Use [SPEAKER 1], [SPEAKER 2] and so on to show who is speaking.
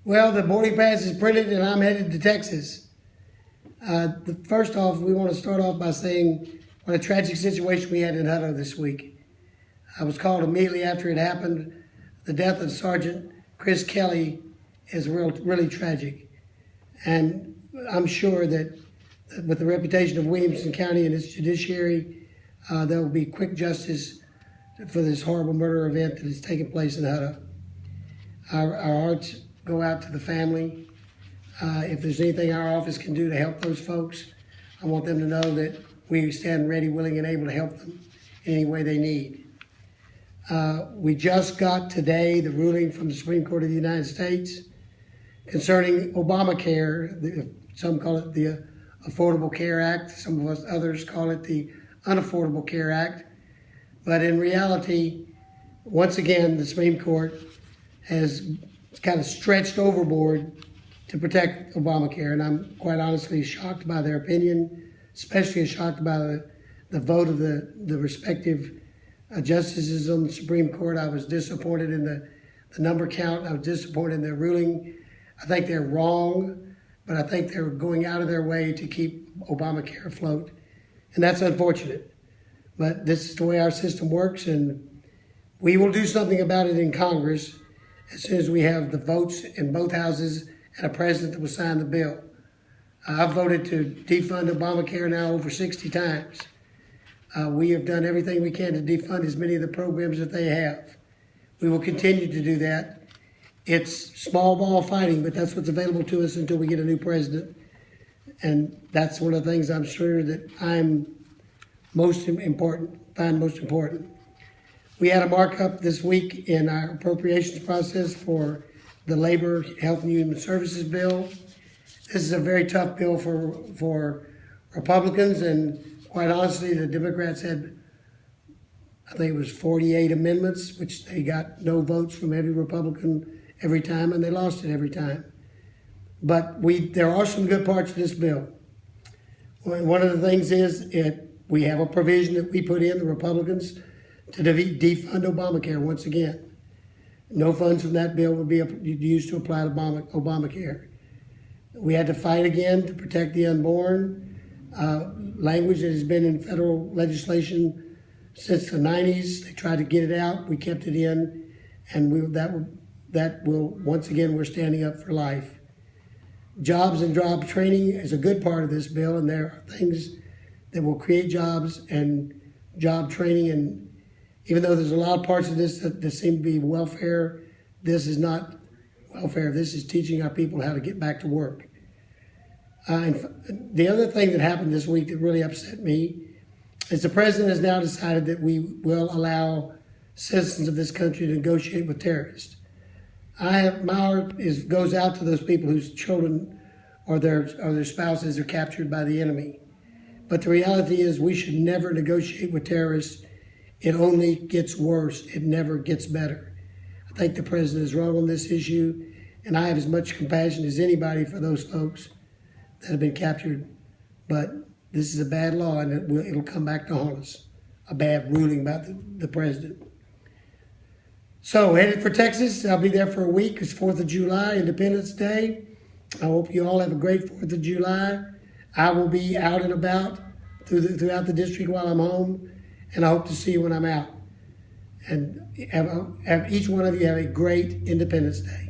[SPEAKER 1] Well, the boarding pass is printed and I'm headed to Texas. First off, we want to start off by saying what a tragic situation we had in Hutto this week. I was called immediately after it happened. The death of Sergeant Chris Kelly is really tragic. And I'm sure that with the reputation of Williamson County and its judiciary, there will be quick justice for this horrible murder event that has taken place in Hutto. Our hearts go out to the family. If there's anything our office can do to help those folks, I want them to know that we stand ready, willing, and able to help them in any way they need. We just got today the ruling from the Supreme Court of the United States concerning Obamacare. Some call it the Affordable Care Act. Some of us others call it the Unaffordable Care Act. But in reality, once again, the Supreme Court has kind of stretched overboard to protect Obamacare. And I'm quite honestly shocked by their opinion, especially shocked by the vote of the respective justices on the Supreme Court. I was disappointed in the number count. I was disappointed in their ruling. I think they're wrong, but I think they're going out of their way to keep Obamacare afloat. And that's unfortunate. But this is the way our system works, and we will do something about it in Congress as soon as we have the votes in both houses and a president that will sign the bill. I've voted to defund Obamacare now over 60 times. We have done everything we can to defund as many of the programs that they have. We will continue to do that. It's small ball fighting, but that's what's available to us until we get a new president. And that's one of the things I'm sure that I'm find most important. We had a markup this week in our appropriations process for the Labor, Health and Human Services bill. This is a very tough bill for Republicans, and quite honestly, the Democrats had, I think it was 48 amendments, which they got no votes from every Republican every time, and they lost it every time. But there are some good parts of this bill. One of the things is we have a provision that we put in, the Republicans, to defund Obamacare once again. No funds from that bill would be used to apply to Obamacare. We had to fight again to protect the unborn, language that has been in federal legislation since the 90s. They tried to get it out. We kept it in, and that will once again, we're standing up for life. Jobs and job training is a good part of this bill, and there are things that will create jobs and job training. And even though there's a lot of parts of this that seem to be welfare, this is not welfare. This is teaching our people how to get back to work. And the other thing that happened this week that really upset me is the president has now decided that we will allow citizens of this country to negotiate with terrorists. My heart goes out to those people whose children or their spouses are captured by the enemy. But the reality is we should never negotiate with terrorists. It only gets worse. It never gets better. I think the president is wrong on this issue, and I have as much compassion as anybody for those folks that have been captured. But this is a bad law, and it'll come back to haunt us. A bad ruling about the president. So, headed for Texas. I'll be there for a week. It's 4th of July, Independence Day. I hope you all have a great 4th of July. I will be out and about throughout the district while I'm home, and I hope to see you when I'm out. And have each one of you have a great Independence Day.